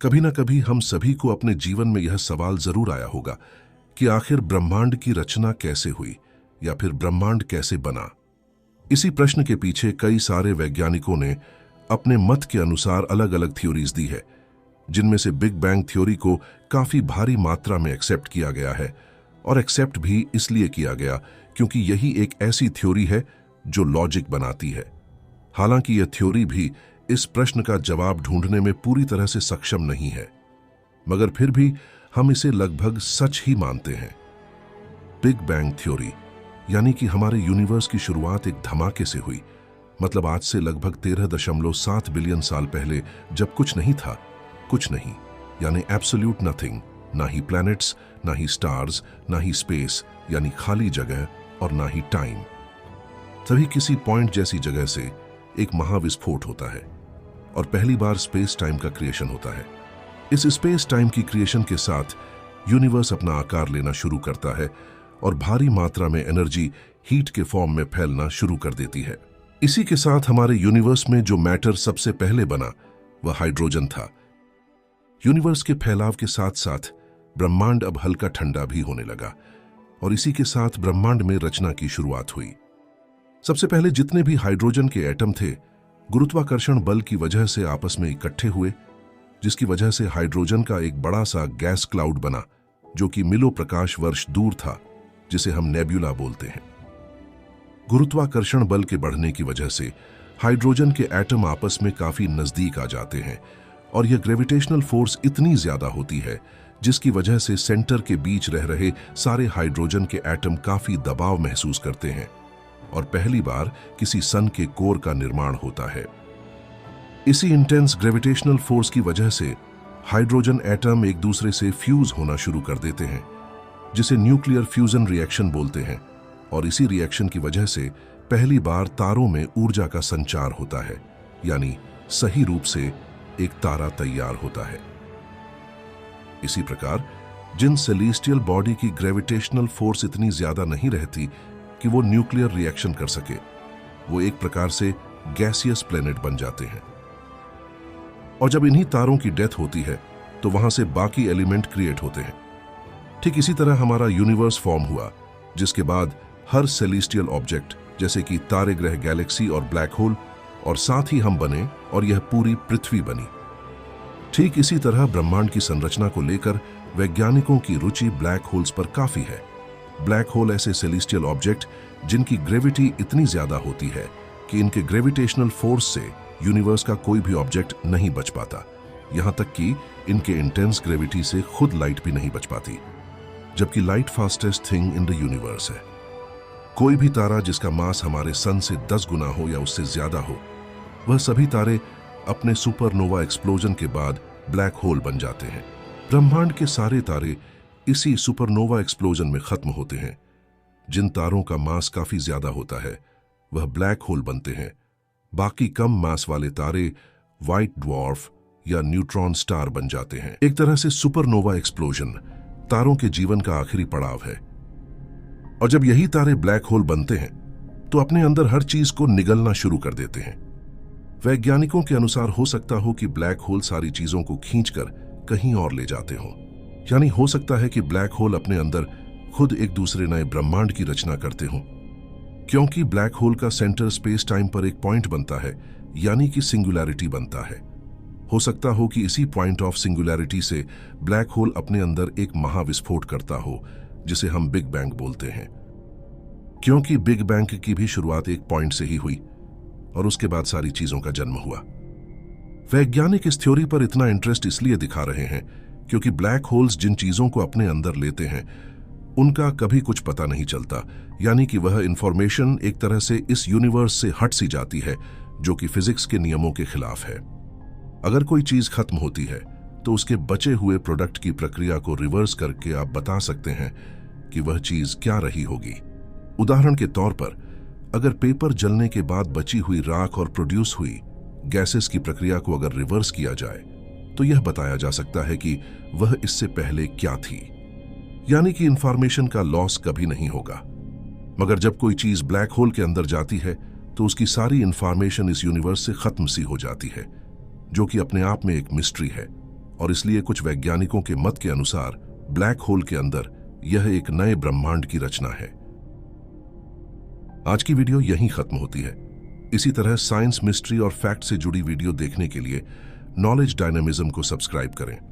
कभी ना कभी हम सभी को अपने जीवन में यह सवाल जरूर आया होगा कि आखिर ब्रह्मांड की रचना कैसे हुई या फिर ब्रह्मांड कैसे बना। इसी प्रश्न के पीछे कई सारे वैज्ञानिकों ने अपने मत के अनुसार अलग अलग थ्योरीज दी है, जिनमें से बिग बैंग थ्योरी को काफी भारी मात्रा में एक्सेप्ट किया गया है। और एक्सेप्ट भी इसलिए किया गया क्योंकि यही एक ऐसी थ्योरी है जो लॉजिक बनाती है। हालांकि यह थ्योरी भी इस प्रश्न का जवाब ढूंढने में पूरी तरह से सक्षम नहीं है, मगर फिर भी हम इसे लगभग सच ही मानते हैं। बिग बैंग थ्योरी यानी कि हमारे यूनिवर्स की शुरुआत एक धमाके से हुई, मतलब आज से लगभग 13.7 बिलियन साल पहले, जब कुछ नहीं था, कुछ नहीं यानी एब्सोल्यूट नथिंग, ना ही प्लैनेट्स, ना ही स्टार्स, ना ही स्पेस यानी खाली जगह, और ना ही टाइम। तभी किसी पॉइंट जैसी जगह से एक महाविस्फोट होता है और पहली बार स्पेस टाइम का क्रिएशन होता है। इस स्पेस टाइम की क्रिएशन के साथ यूनिवर्स अपना आकार लेना शुरू करता है और भारी मात्रा में एनर्जी हीट के फॉर्म में फैलना शुरू कर देती है। इसी के साथ हमारे यूनिवर्स में जो मैटर सबसे पहले बना वह हाइड्रोजन था। यूनिवर्स के फैलाव के साथ साथ ब्रह्मांड अब हल्का ठंडा भी होने लगा और इसी के साथ ब्रह्मांड में रचना की शुरुआत हुई। सबसे पहले जितने भी हाइड्रोजन के एटम थे गुरुत्वाकर्षण बल की वजह से आपस में इकट्ठे हुए, जिसकी वजह से हाइड्रोजन का एक बड़ा सा गैस क्लाउड बना जो कि मिलो प्रकाश वर्ष दूर था, जिसे हम नेब्यूला बोलते हैं। गुरुत्वाकर्षण बल के बढ़ने की वजह से हाइड्रोजन के एटम आपस में काफी नजदीक आ जाते हैं और यह ग्रेविटेशनल फोर्स इतनी ज्यादा होती है जिसकी वजह से सेंटर के बीच रह रहे सारे हाइड्रोजन के एटम काफी दबाव महसूस करते हैं और पहली बार किसी सन के कोर का निर्माण होता है। इसी इंटेंस ग्रेविटेशनल फोर्स की वजह से हाइड्रोजन एटम एक दूसरे से फ्यूज होना शुरू कर देते हैं, जिसे न्यूक्लियर फ्यूजन रिएक्शन बोलते हैं, और इसी रिएक्शन की वजह से पहली बार तारों में ऊर्जा का संचार होता है, यानी सही रूप से एक तारा तैयार होता है। इसी प्रकार जिन सेलेस्टियल बॉडी की ग्रेविटेशनल फोर्स इतनी ज्यादा नहीं रहती कि वो न्यूक्लियर रिएक्शन कर सके, वो एक प्रकार से गैसियस प्लैनेट बन जाते हैं। और जब इन्हीं तारों की डेथ होती है तो वहां से बाकी एलिमेंट क्रिएट होते हैं। ठीक इसी तरह हमारा यूनिवर्स फॉर्म हुआ, जिसके बाद हर सेलेस्टियल ऑब्जेक्ट जैसे कि तारे, ग्रह, गैलेक्सी और ब्लैक होल, और साथ ही हम बने और यह पूरी पृथ्वी बनी। ठीक इसी तरह ब्रह्मांड की संरचना को लेकर वैज्ञानिकों की रुचि ब्लैक होल्स पर काफी है। ब्लैक होल ऐसे सेलेस्टियल ऑब्जेक्ट जिनकी ग्रेविटी इतनी ज्यादा होती है कि इनके ग्रेविटेशनल फोर्स से यूनिवर्स का कोई भी ऑब्जेक्ट नहीं बच पाता, यहां तक कि इनके इंटेंस ग्रेविटी से खुद लाइट भी नहीं बच पाती, जबकि light fastest thing in the universe है। कोई भी तारा जिसका मास हमारे सन से 10 गुना हो या उससे ज्यादा हो, वह सभी तारे अपने सुपरनोवा एक्सप्लोजन के बाद ब्लैक होल बन जाते हैं। ब्रह्मांड के सारे तारे इसी सुपरनोवा एक्सप्लोजन में खत्म होते हैं। जिन तारों का मास काफी ज्यादा होता है वह ब्लैक होल बनते हैं। बाकी कम मास वाले तारे व्हाइट ड्वार्फ या न्यूट्रॉन स्टार बन जाते हैं। एक तरह से सुपरनोवा एक्सप्लोजन तारों के जीवन का आखिरी पड़ाव है। और जब यही तारे ब्लैक होल बनते हैं तो अपने अंदर हर चीज को निगलना शुरू कर देते हैं। वैज्ञानिकों के अनुसार हो सकता हो कि ब्लैक होल सारी चीजों को खींचकर कहीं और ले जाते हों, यानी हो सकता है कि ब्लैक होल अपने अंदर खुद एक दूसरे नए ब्रह्मांड की रचना करते हों, क्योंकि ब्लैक होल का सेंटर स्पेस टाइम पर एक पॉइंट बनता है, यानी कि सिंगुलैरिटी बनता है। हो सकता हो कि इसी पॉइंट ऑफ सिंगुलैरिटी से ब्लैक होल अपने अंदर एक महाविस्फोट करता हो, जिसे हम बिग बैंग बोलते हैं, क्योंकि बिग बैंग की भी शुरुआत एक पॉइंट से ही हुई और उसके बाद सारी चीजों का जन्म हुआ। वैज्ञानिक इस थ्योरी पर इतना इंटरेस्ट इसलिए दिखा रहे हैं क्योंकि ब्लैक होल्स जिन चीजों को अपने अंदर लेते हैं उनका कभी कुछ पता नहीं चलता, यानी कि वह इंफॉर्मेशन एक तरह से इस यूनिवर्स से हट सी जाती है, जो कि फिजिक्स के नियमों के खिलाफ है। अगर कोई चीज खत्म होती है तो उसके बचे हुए प्रोडक्ट की प्रक्रिया को रिवर्स करके आप बता सकते हैं कि वह चीज क्या रही होगी। उदाहरण के तौर पर अगर पेपर जलने के बाद बची हुई राख और प्रोड्यूस हुई गैसेस की प्रक्रिया को अगर रिवर्स किया जाए तो यह बताया जा सकता है कि वह इससे पहले क्या थी, यानी कि इंफॉर्मेशन का लॉस कभी नहीं होगा। मगर जब कोई चीज ब्लैक होल के अंदर जाती है तो उसकी सारी इंफॉर्मेशन इस यूनिवर्स से खत्म सी हो जाती है, जो कि अपने आप में एक मिस्ट्री है और इसलिए कुछ वैज्ञानिकों के मत के अनुसार ब्लैक होल के अंदर यह एक नए ब्रह्मांड की रचना है। आज की वीडियो यहीं खत्म होती है। इसी तरह साइंस, मिस्ट्री और फैक्ट से जुड़ी वीडियो देखने के लिए नॉलेज डायनामिज्म को सब्सक्राइब करें।